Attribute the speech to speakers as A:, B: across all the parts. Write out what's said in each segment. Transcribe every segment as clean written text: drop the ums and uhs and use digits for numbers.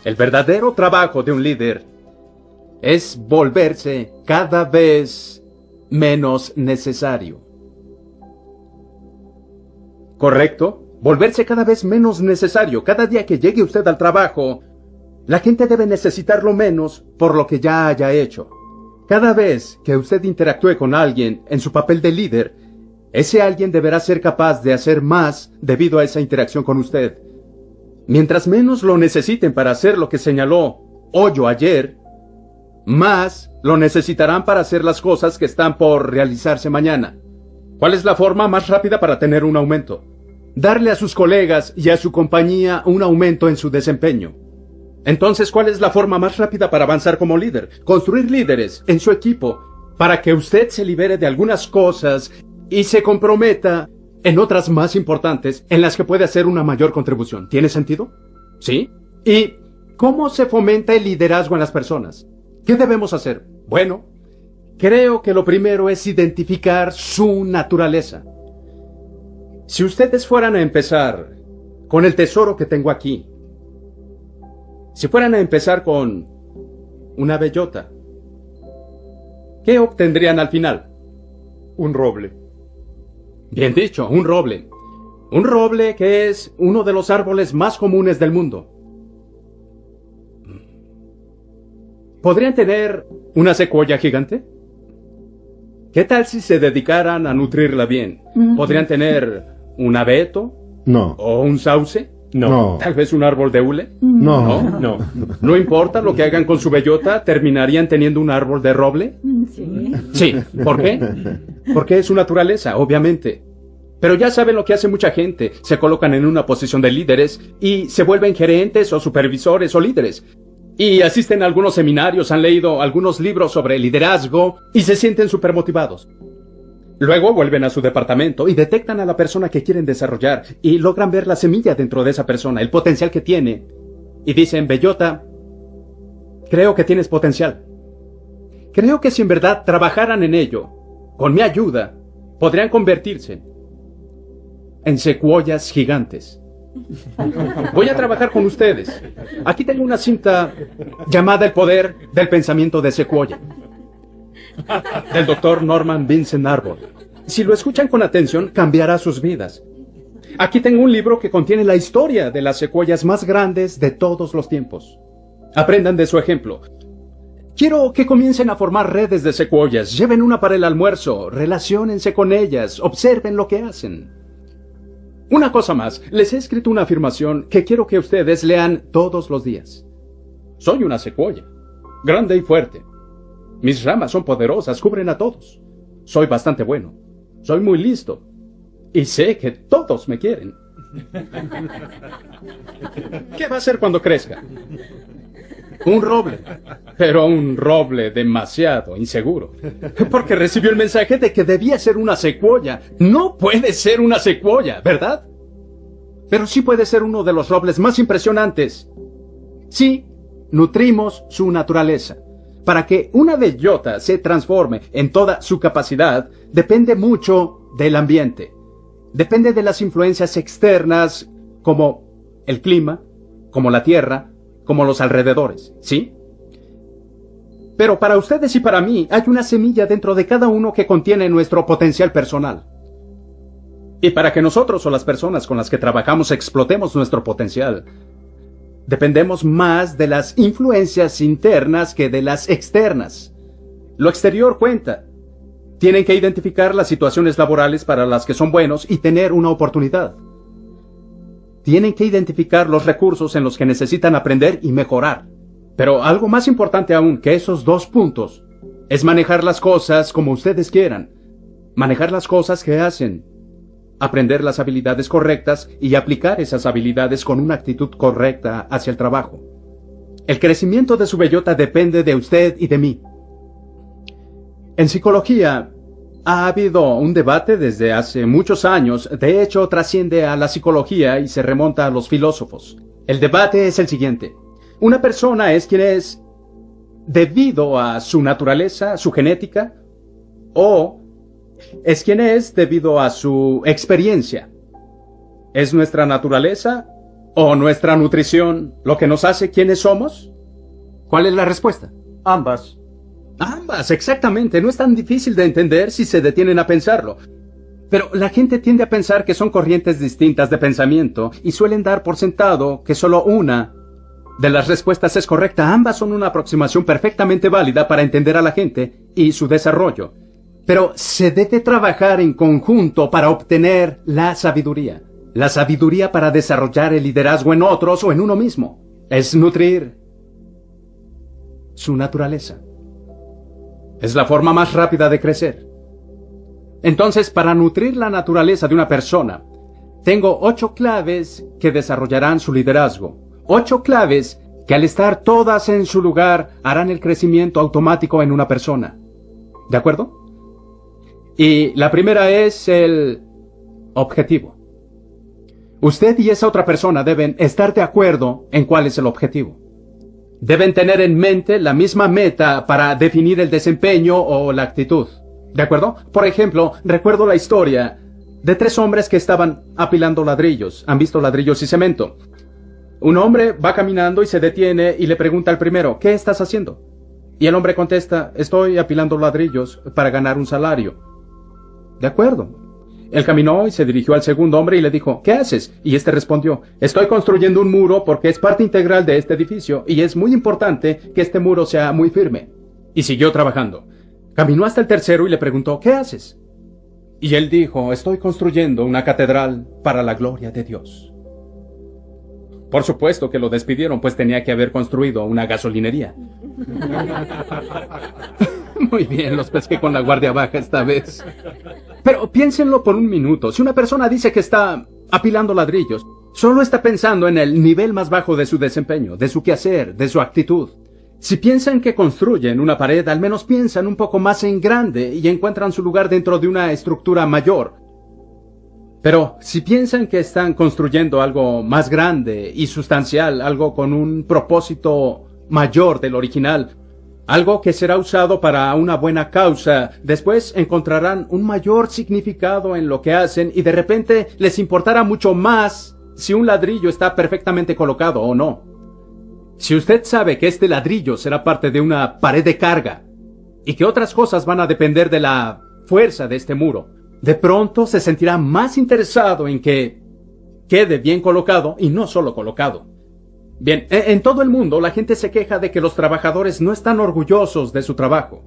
A: El verdadero trabajo de un líder es volverse cada vez menos necesario. ¿Correcto? Volverse cada vez menos necesario. Cada día que llegue usted al trabajo, la gente debe necesitarlo menos por lo que ya haya hecho. Cada vez que usted interactúe con alguien en su papel de líder, ese alguien deberá ser capaz de hacer más debido a esa interacción con usted. Mientras menos lo necesiten para hacer lo que señaló hoy o ayer, más lo necesitarán para hacer las cosas que están por realizarse mañana. ¿Cuál es la forma más rápida para tener un aumento? Darle a sus colegas y a su compañía un aumento en su desempeño. Entonces, ¿cuál es la forma más rápida para avanzar como líder? Construir líderes en su equipo para que usted se libere de algunas cosas y se comprometa en otras más importantes en las que puede hacer una mayor contribución. ¿Tiene sentido? ¿Sí? ¿Y cómo se fomenta el liderazgo en las personas? ¿Qué debemos hacer? Bueno, creo que lo primero es identificar su naturaleza. Si ustedes fueran a empezar con el tesoro que tengo aquí, si fueran a empezar con una bellota, ¿qué obtendrían al final?
B: Un roble.
A: Bien dicho, un roble. Un roble que es uno de los árboles más comunes del mundo. ¿Podrían tener una secuoya gigante? ¿Qué tal si se dedicaran a nutrirla bien? ¿Podrían tener un abeto?
C: No.
A: ¿O un sauce?
C: No.
A: ¿Tal vez un árbol de hule?
C: No.
A: No. ¿No importa lo que hagan con su bellota, terminarían teniendo un árbol de roble?
D: Sí.
A: Sí. ¿Por qué? Porque es su naturaleza, obviamente. Pero ya saben lo que hace mucha gente. Se colocan en una posición de líderes y se vuelven gerentes o supervisores o líderes. Y asisten a algunos seminarios, han leído algunos libros sobre liderazgo y se sienten súper motivados. Luego vuelven a su departamento y detectan a la persona que quieren desarrollar y logran ver la semilla dentro de esa persona, el potencial que tiene. Y dicen, bellota, creo que tienes potencial. Creo que si en verdad trabajaran en ello, con mi ayuda, podrían convertirse en secuoyas gigantes. Voy a trabajar con ustedes. Aquí tengo una cinta llamada El poder del pensamiento de secuoya, del Dr. Norman Vincent Arbor. Si lo escuchan con atención, cambiará sus vidas. Aquí tengo un libro que contiene la historia de las secuoyas más grandes de todos los tiempos. Aprendan de su ejemplo. Quiero que comiencen a formar redes de secuoyas. Lleven una para el almuerzo, relaciónense con ellas, observen lo que hacen. Una cosa más, les he escrito una afirmación que quiero que ustedes lean todos los días. Soy una secuoya, grande y fuerte. Mis ramas son poderosas, cubren a todos. Soy bastante bueno. Soy muy listo. Y sé que todos me quieren. ¿Qué va a hacer cuando crezca? Un roble. Pero un roble demasiado inseguro. Porque recibió el mensaje de que debía ser una secuoya. No puede ser una secuoya, ¿verdad? Pero sí puede ser uno de los robles más impresionantes. Sí, nutrimos su naturaleza. Para que una bellota se transforme en toda su capacidad, depende mucho del ambiente. Depende de las influencias externas, como el clima, como la tierra, como los alrededores, ¿sí? Pero para ustedes y para mí hay una semilla dentro de cada uno que contiene nuestro potencial personal. Y para que nosotros o las personas con las que trabajamos explotemos nuestro potencial, dependemos más de las influencias internas que de las externas. Lo exterior cuenta. Tienen que identificar las situaciones laborales para las que son buenos y tener una oportunidad. Tienen que identificar los recursos en los que necesitan aprender y mejorar. Pero algo más importante aún que esos dos puntos es manejar las cosas como ustedes quieran. Manejar las cosas que hacen. Aprender las habilidades correctas y aplicar esas habilidades con una actitud correcta hacia el trabajo. El crecimiento de su bellota depende de usted y de mí. En psicología, ha habido un debate desde hace muchos años, de hecho trasciende a la psicología y se remonta a los filósofos. El debate es el siguiente. Una persona es quien es debido a su naturaleza, su genética, o es quien es debido a su experiencia. ¿Es nuestra naturaleza ¿O nuestra nutrición lo que nos hace quienes somos? ¿Cuál es la respuesta?
B: Ambas.
A: Ambas, exactamente. No es tan difícil de entender si se detienen a pensarlo. Pero la gente tiende a pensar que son corrientes distintas de pensamiento y suelen dar por sentado que solo una de las respuestas es correcta. Ambas son una aproximación perfectamente válida para entender a la gente y su desarrollo. Pero se debe trabajar en conjunto para obtener la sabiduría. La sabiduría para desarrollar el liderazgo en otros o en uno mismo. Es nutrir su naturaleza. Es la forma más rápida de crecer. Entonces, para nutrir la naturaleza de una persona, tengo 8 claves que desarrollarán su liderazgo. 8 claves que al estar todas en su lugar harán el crecimiento automático en una persona. ¿De acuerdo? Y la primera es el objetivo. Usted y esa otra persona deben estar de acuerdo en cuál es el objetivo. Deben tener en mente la misma meta para definir el desempeño o la actitud. ¿De acuerdo? Por ejemplo, recuerdo la historia de 3 hombres que estaban apilando ladrillos. ¿Han visto ladrillos y cemento? Un hombre va caminando y se detiene y le pregunta al primero, ¿qué estás haciendo? Y el hombre contesta, estoy apilando ladrillos para ganar un salario. De acuerdo. Él caminó y se dirigió al segundo hombre y le dijo, ¿qué haces? Y este respondió, estoy construyendo un muro porque es parte integral de este edificio y es muy importante que este muro sea muy firme. Y siguió trabajando. Caminó hasta el tercero y le preguntó, ¿qué haces? Y él dijo, estoy construyendo una catedral para la gloria de Dios. Por supuesto que lo despidieron, pues tenía que haber construido una gasolinería. Muy bien, los pesqué con la guardia baja esta vez. Pero piénsenlo por un minuto. Si una persona dice que está apilando ladrillos, solo está pensando en el nivel más bajo de su desempeño, de su quehacer, de su actitud. Si piensan que construyen una pared, al menos piensan un poco más en grande y encuentran su lugar dentro de una estructura mayor. Pero si piensan que están construyendo algo más grande y sustancial, algo con un propósito mayor del original, algo que será usado para una buena causa, después encontrarán un mayor significado en lo que hacen y de repente les importará mucho más si un ladrillo está perfectamente colocado o no. Si usted sabe que este ladrillo será parte de una pared de carga y que otras cosas van a depender de la fuerza de este muro, de pronto se sentirá más interesado en que quede bien colocado y no solo colocado. Bien, en todo el mundo la gente se queja de que los trabajadores no están orgullosos de su trabajo.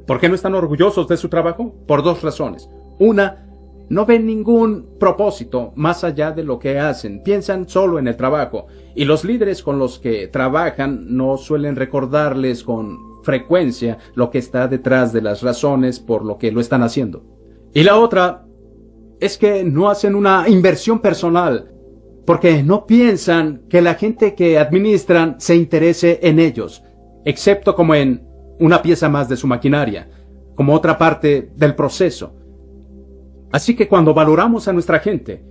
A: ¿Por qué no están orgullosos de su trabajo? Por 2 razones. Una, no ven ningún propósito más allá de lo que hacen. Piensan solo en el trabajo. Y los líderes con los que trabajan no suelen recordarles con frecuencia lo que está detrás de las razones por lo que lo están haciendo. Y la otra es que no hacen una inversión personal, porque no piensan que la gente que administran se interese en ellos, excepto como en una pieza más de su maquinaria, como otra parte del proceso. Así que cuando valoramos a nuestra gente,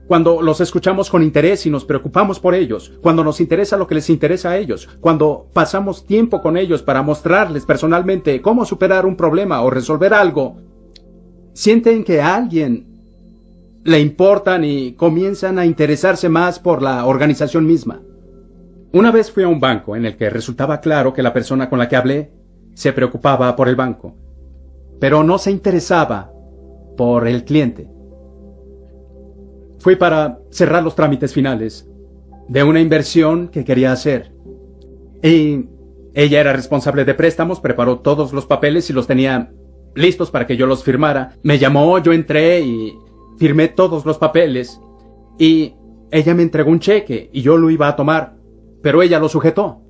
A: cuando los escuchamos con interés y nos preocupamos por ellos, cuando nos interesa lo que les interesa a ellos, cuando pasamos tiempo con ellos para mostrarles personalmente cómo superar un problema o resolver algo, sienten que a alguien le importan y comienzan a interesarse más por la organización misma. Una vez fui a un banco en el que resultaba claro que la persona con la que hablé se preocupaba por el banco, pero no se interesaba por el cliente. Fui para cerrar los trámites finales de una inversión que quería hacer. Y ella era responsable de préstamos, preparó todos los papeles y los tenía listos para que yo los firmara. Me llamó, yo entré y firmé todos los papeles. Y ella me entregó un cheque y yo lo iba a tomar, pero ella lo sujetó.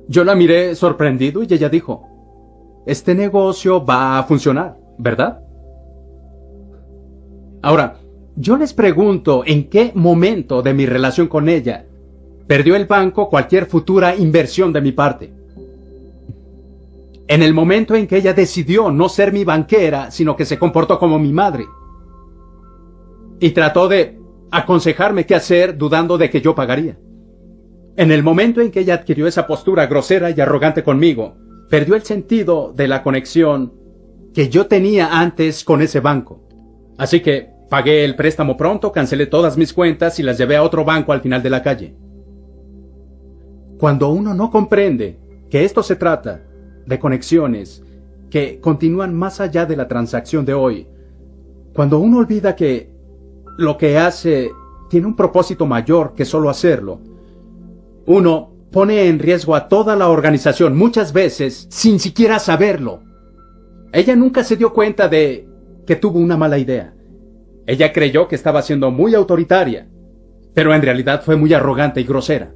A: Yo la miré sorprendido y ella dijo, este negocio va a funcionar, ¿verdad? Ahora, yo les pregunto en qué momento de mi relación con ella perdió el banco cualquier futura inversión de mi parte. En el momento en que ella decidió no ser mi banquera, sino que se comportó como mi madre. Y trató de aconsejarme qué hacer dudando de que yo pagaría. En el momento en que ella adquirió esa postura grosera y arrogante conmigo, perdió el sentido de la conexión que yo tenía antes con ese banco. Así que, Pagué el préstamo pronto, cancelé todas mis cuentas y las llevé a otro banco al final de la calle. Cuando uno no comprende que esto se trata de conexiones que continúan más allá de la transacción de hoy, cuando uno olvida que lo que hace tiene un propósito mayor que solo hacerlo, uno pone en riesgo a toda la organización, muchas veces sin siquiera saberlo. Ella nunca se dio cuenta de que tuvo una mala idea. Ella creyó que estaba siendo muy autoritaria, pero en realidad fue muy arrogante y grosera.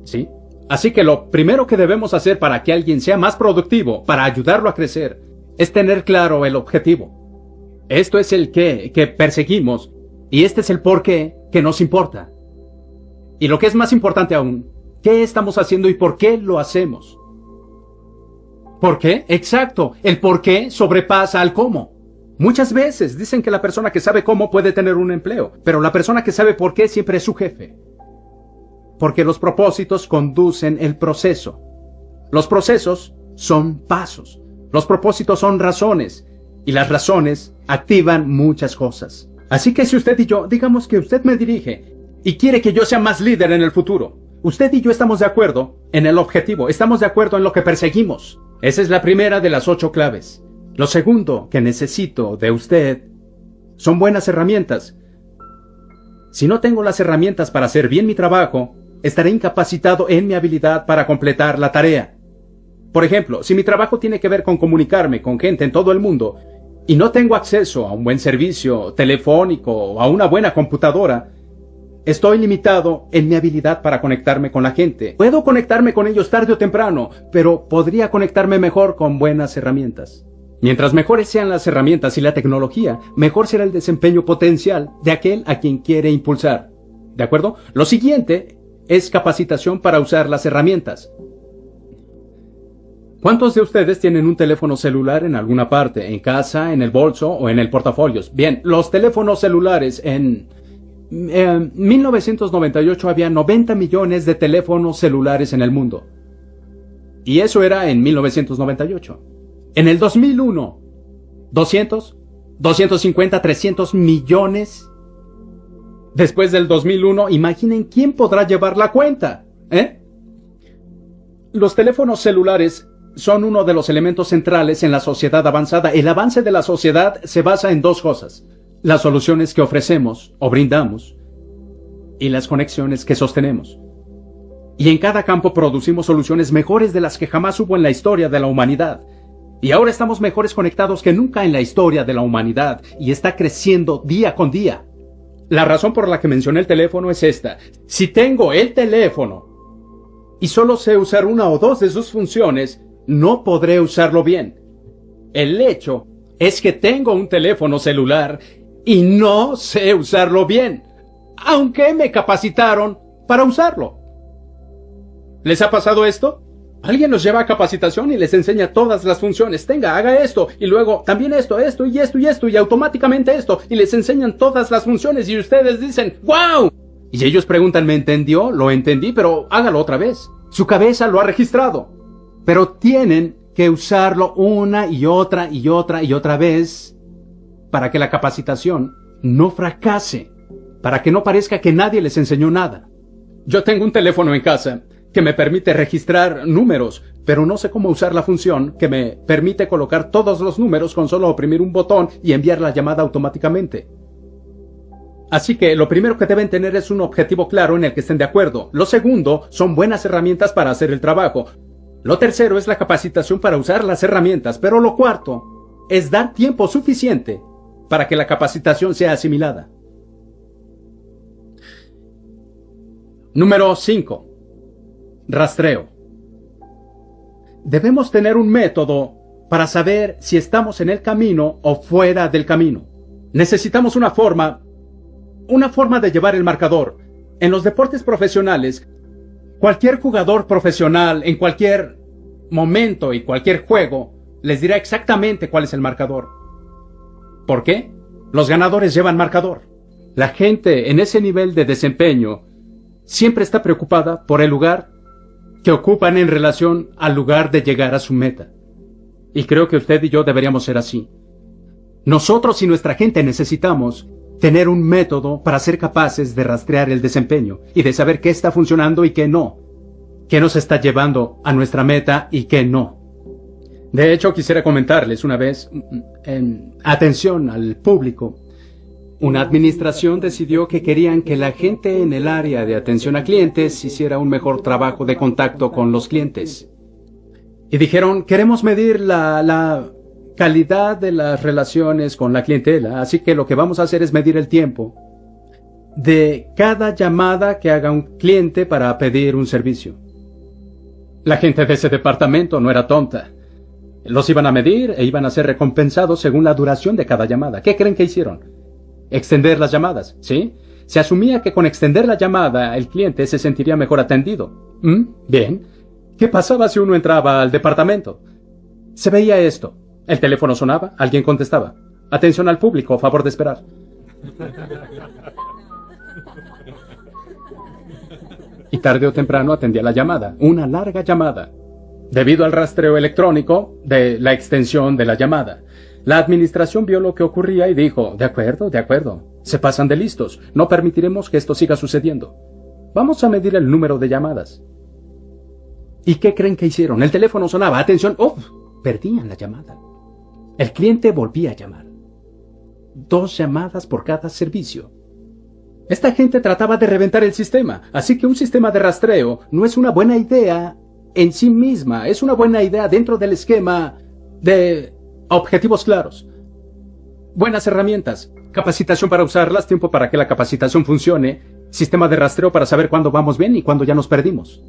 A: ¿Sí? Así que lo primero que debemos hacer para que alguien sea más productivo, para ayudarlo a crecer, es tener claro el objetivo. Esto es el qué que perseguimos y este es el por qué que nos importa. Y lo que es más importante aún, ¿qué estamos haciendo y por qué lo hacemos? ¿Por qué? Exacto. El por qué sobrepasa al cómo. Muchas veces dicen que la persona que sabe cómo puede tener un empleo, pero la persona que sabe por qué siempre es su jefe. Porque los propósitos conducen el proceso. Los procesos son pasos. Los propósitos son razones. Y las razones activan muchas cosas. Así que si usted y yo, digamos que usted me dirige y quiere que yo sea más líder en el futuro, usted y yo estamos de acuerdo en el objetivo, estamos de acuerdo en lo que perseguimos. Esa es la primera de las 8 claves. Lo segundo que necesito de usted son buenas herramientas. Si no tengo las herramientas para hacer bien mi trabajo, estaré incapacitado en mi habilidad para completar la tarea. Por ejemplo, si mi trabajo tiene que ver con comunicarme con gente en todo el mundo y no tengo acceso a un buen servicio telefónico o a una buena computadora, estoy limitado en mi habilidad para conectarme con la gente. Puedo conectarme con ellos tarde o temprano, pero podría conectarme mejor con buenas herramientas. Mientras mejores sean las herramientas y la tecnología, mejor será el desempeño potencial de aquel a quien quiere impulsar. ¿De acuerdo? Lo siguiente es capacitación para usar las herramientas. ¿Cuántos de ustedes tienen un teléfono celular en alguna parte? ¿En casa, en el bolso o en el portafolio? Bien, los teléfonos celulares en 1998 había 90 millones de teléfonos celulares en el mundo. Y eso era en 1998. En el 2001, 200, 250, 300 millones. Después del 2001, imaginen quién podrá llevar la cuenta, ¿eh? Los teléfonos celulares son uno de los elementos centrales en la sociedad avanzada. El avance de la sociedad se basa en 2 cosas: las soluciones que ofrecemos o brindamos y las conexiones que sostenemos. Y en cada campo producimos soluciones mejores de las que jamás hubo en la historia de la humanidad. Y ahora estamos mejores conectados que nunca en la historia de la humanidad y está creciendo día con día. La razón por la que mencioné el teléfono es esta. Si tengo el teléfono y solo sé usar una o 2 de sus funciones, no podré usarlo bien. El hecho es que tengo un teléfono celular y no sé usarlo bien, aunque me capacitaron para usarlo. ¿Les ha pasado esto? Alguien los lleva a capacitación y les enseña todas las funciones. Tenga, haga esto, y luego también esto, y automáticamente esto, y les enseñan todas las funciones, y ustedes dicen, ¡wow! Y ellos preguntan, ¿me entendió? Lo entendí, pero hágalo otra vez. Su cabeza lo ha registrado. Pero tienen que usarlo una y otra y otra y otra vez para que la capacitación no fracase, para que no parezca que nadie les enseñó nada. Yo tengo un teléfono en casa que me permite registrar números, pero no sé cómo usar la función que me permite colocar todos los números con solo oprimir un botón y enviar la llamada automáticamente. Así que lo primero que deben tener es un objetivo claro en el que estén de acuerdo. Lo segundo son buenas herramientas para hacer el trabajo. Lo tercero es la capacitación para usar las herramientas, pero lo cuarto es dar tiempo suficiente para que la capacitación sea asimilada. Número 5. Rastreo. Debemos tener un método para saber si estamos en el camino o fuera del camino. Necesitamos una forma de llevar el marcador. En los deportes profesionales, cualquier jugador profesional en cualquier momento y cualquier juego les dirá exactamente cuál es el marcador. ¿Por qué? Los ganadores llevan marcador. La gente en ese nivel de desempeño siempre está preocupada por el lugar que ocupan en relación al lugar de llegar a su meta. Y creo que usted y yo deberíamos ser así. Nosotros y nuestra gente necesitamos tener un método para ser capaces de rastrear el desempeño y de saber qué está funcionando y qué no, qué nos está llevando a nuestra meta y qué no. De hecho, quisiera comentarles una vez, en atención al público, una administración decidió que querían que la gente en el área de atención a clientes hiciera un mejor trabajo de contacto con los clientes. Y dijeron, queremos medir la calidad de las relaciones con la clientela, así que lo que vamos a hacer es medir el tiempo de cada llamada que haga un cliente para pedir un servicio. La gente de ese departamento no era tonta. Los iban a medir e iban a ser recompensados según la duración de cada llamada. ¿Qué creen que hicieron? Extender las llamadas, ¿sí? Se asumía que con extender la llamada el cliente se sentiría mejor atendido. Bien. ¿Qué pasaba si uno entraba al departamento? Se veía esto. El teléfono sonaba, alguien contestaba. Atención al público, favor de esperar. Y tarde o temprano atendía la llamada, una larga llamada, debido al rastreo electrónico de la extensión de la llamada. La administración vio lo que ocurría y dijo, de acuerdo, se pasan de listos, no permitiremos que esto siga sucediendo. Vamos a medir el número de llamadas. ¿Y qué creen que hicieron? El teléfono sonaba, atención, perdían la llamada. El cliente volvía a llamar. 2 llamadas por cada servicio. Esta gente trataba de reventar el sistema, así que un sistema de rastreo no es una buena idea en sí misma, es una buena idea dentro del esquema de objetivos claros. Buenas herramientas, capacitación para usarlas, tiempo para que la capacitación funcione, sistema de rastreo para saber cuándo vamos bien y cuándo ya nos perdimos.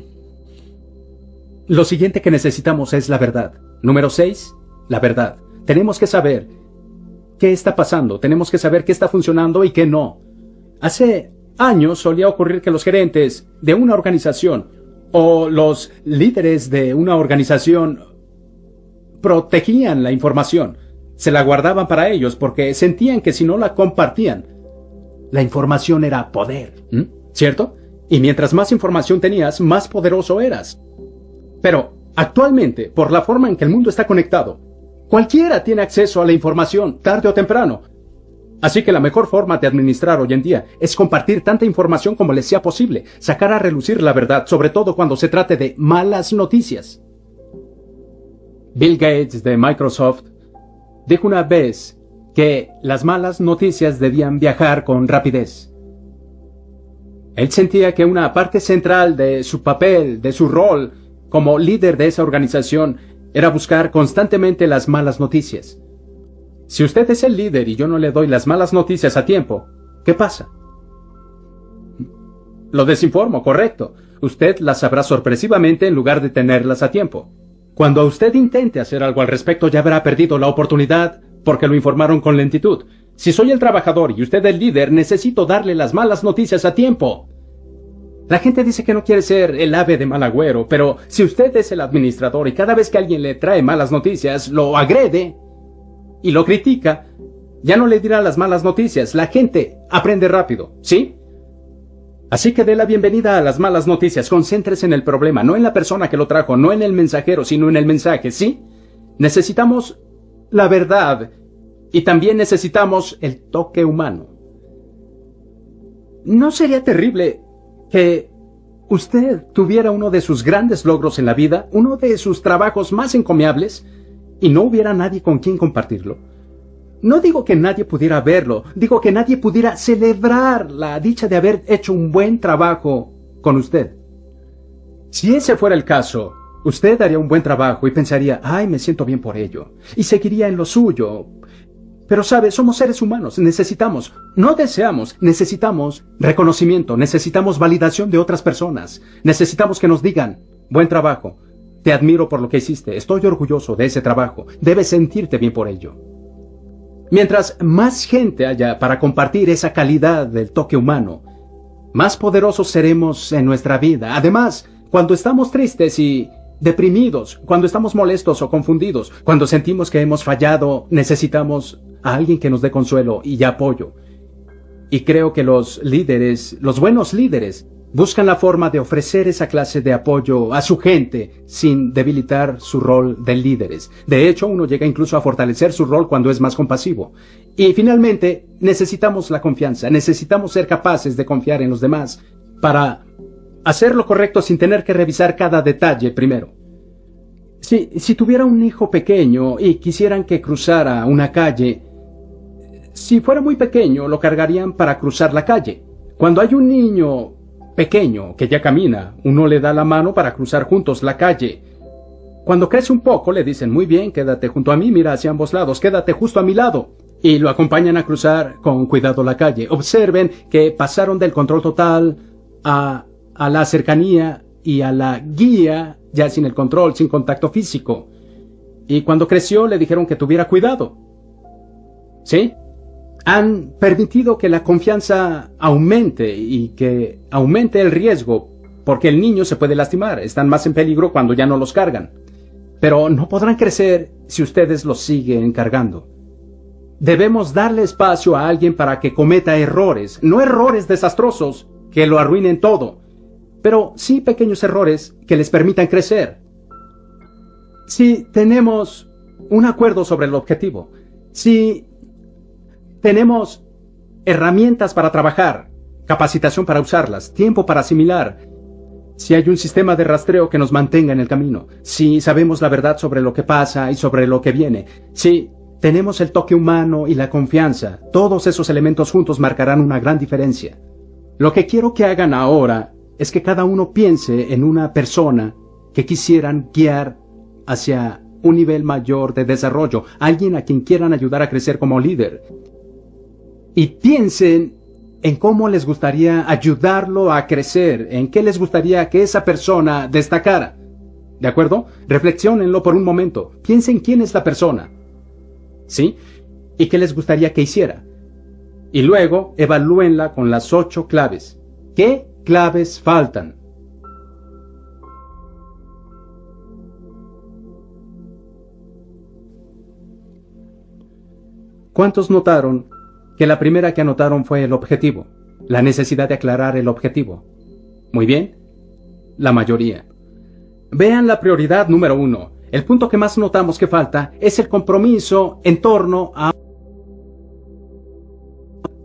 A: Lo siguiente que necesitamos es la verdad. Número 6, la verdad. Tenemos que saber qué está pasando, tenemos que saber qué está funcionando y qué no. Hace años solía ocurrir que los gerentes de una organización o los líderes de una organización protegían la información, se la guardaban para ellos porque sentían que si no la compartían, la información era poder, ¿cierto? Y mientras más información tenías, más poderoso eras. Pero actualmente, por la forma en que el mundo está conectado, cualquiera tiene acceso a la información, tarde o temprano. Así que la mejor forma de administrar hoy en día es compartir tanta información como les sea posible, sacar a relucir la verdad, sobre todo cuando se trate de malas noticias. Bill Gates de Microsoft dijo una vez que las malas noticias debían viajar con rapidez. Él sentía que una parte central de su papel, de su rol como líder de esa organización, era buscar constantemente las malas noticias. Si usted es el líder y yo no le doy las malas noticias a tiempo, ¿qué pasa? Lo desinformo, correcto. Usted las sabrá sorpresivamente en lugar de tenerlas a tiempo. Cuando usted intente hacer algo al respecto ya habrá perdido la oportunidad porque lo informaron con lentitud. Si soy el trabajador y usted el líder, necesito darle las malas noticias a tiempo. La gente dice que no quiere ser el ave de mal agüero, pero si usted es el administrador y cada vez que alguien le trae malas noticias, lo agrede y lo critica, ya no le dirá las malas noticias. La gente aprende rápido, ¿sí? Así que dé la bienvenida a las malas noticias. Concéntrese en el problema, no en la persona que lo trajo, no en el mensajero, sino en el mensaje, ¿sí? Necesitamos la verdad y también necesitamos el toque humano. ¿No sería terrible que usted tuviera uno de sus grandes logros en la vida, uno de sus trabajos más encomiables, y no hubiera nadie con quien compartirlo? No digo que nadie pudiera verlo, digo que nadie pudiera celebrar la dicha de haber hecho un buen trabajo con usted. Si ese fuera el caso, usted haría un buen trabajo y pensaría, ay, me siento bien por ello, y seguiría en lo suyo. Pero sabe, somos seres humanos, necesitamos reconocimiento, necesitamos validación de otras personas, necesitamos que nos digan, buen trabajo, te admiro por lo que hiciste, estoy orgulloso de ese trabajo, debes sentirte bien por ello. Mientras más gente haya para compartir esa calidad del toque humano, más poderosos seremos en nuestra vida. Además, cuando estamos tristes y deprimidos, cuando estamos molestos o confundidos, cuando sentimos que hemos fallado, necesitamos a alguien que nos dé consuelo y apoyo. Y creo que los líderes, los buenos líderes, buscan la forma de ofrecer esa clase de apoyo a su gente sin debilitar su rol de líderes. De hecho, uno llega incluso a fortalecer su rol cuando es más compasivo. Y finalmente, necesitamos la confianza. Necesitamos ser capaces de confiar en los demás para hacer lo correcto sin tener que revisar cada detalle primero. Si tuviera un hijo pequeño y quisieran que cruzara una calle, si fuera muy pequeño, lo cargarían para cruzar la calle. Cuando hay un niño pequeño que ya camina, uno le da la mano para cruzar juntos la calle. Cuando crece un poco, le dicen, muy bien, quédate junto a mí, mira hacia ambos lados, quédate justo a mi lado. Y lo acompañan a cruzar con cuidado la calle. Observen que pasaron del control total a la cercanía y a la guía, ya sin el control, sin contacto físico. Y cuando creció le dijeron que tuviera cuidado. ¿Sí? Han permitido que la confianza aumente y que aumente el riesgo, porque el niño se puede lastimar. Están más en peligro cuando ya no los cargan. Pero no podrán crecer si ustedes los siguen cargando. Debemos darle espacio a alguien para que cometa errores, no errores desastrosos que lo arruinen todo, pero sí pequeños errores que les permitan crecer. Si tenemos un acuerdo sobre el objetivo, si tenemos herramientas para trabajar, capacitación para usarlas, tiempo para asimilar, si hay un sistema de rastreo que nos mantenga en el camino, si sabemos la verdad sobre lo que pasa y sobre lo que viene, si tenemos el toque humano y la confianza, todos esos elementos juntos marcarán una gran diferencia. Lo que quiero que hagan ahora es que cada uno piense en una persona que quisieran guiar hacia un nivel mayor de desarrollo, alguien a quien quieran ayudar a crecer como líder. Y piensen en cómo les gustaría ayudarlo a crecer, en qué les gustaría que esa persona destacara. ¿De acuerdo? Reflexiónenlo por un momento. Piensen quién es la persona. ¿Sí? ¿Y qué les gustaría que hiciera? Y luego evalúenla con las 8 claves. ¿Qué claves faltan? ¿Cuántos notaron que la primera que anotaron fue el objetivo? La necesidad de aclarar el objetivo. Muy bien. La mayoría. Vean la prioridad número 1. El punto que más notamos que falta es el compromiso en torno a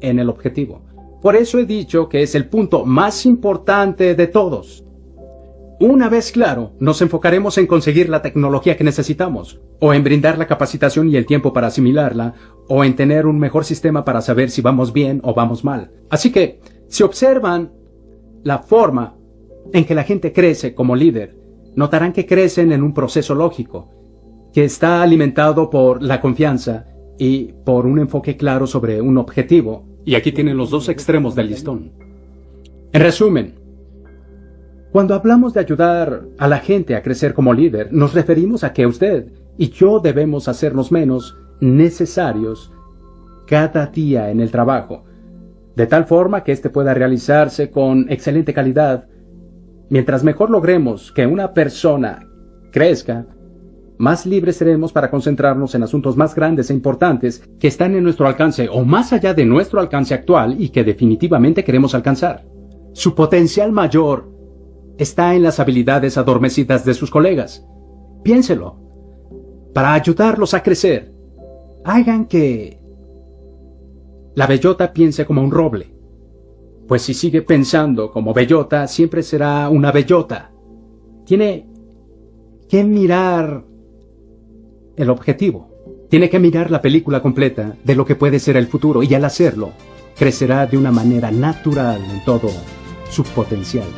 A: en el objetivo. Por eso he dicho que es el punto más importante de todos. Una vez claro, nos enfocaremos en conseguir la tecnología que necesitamos, o en brindar la capacitación y el tiempo para asimilarla, o en tener un mejor sistema para saber si vamos bien o vamos mal. Así que, si observan la forma en que la gente crece como líder, notarán que crecen en un proceso lógico, que está alimentado por la confianza y por un enfoque claro sobre un objetivo. Y aquí tienen los dos extremos del listón. En resumen, cuando hablamos de ayudar a la gente a crecer como líder, nos referimos a que usted y yo debemos hacernos menos necesarios cada día en el trabajo, de tal forma que éste pueda realizarse con excelente calidad. Mientras mejor logremos que una persona crezca, más libres seremos para concentrarnos en asuntos más grandes e importantes que están en nuestro alcance o más allá de nuestro alcance actual y que definitivamente queremos alcanzar. Su potencial mayor está en las habilidades adormecidas de sus colegas. Piénselo. Para ayudarlos a crecer, hagan que la bellota piense como un roble. Pues si sigue pensando como bellota, siempre será una bellota. Tiene que mirar el objetivo. Tiene que mirar la película completa de lo que puede ser el futuro y al hacerlo, crecerá de una manera natural en todo su potencial.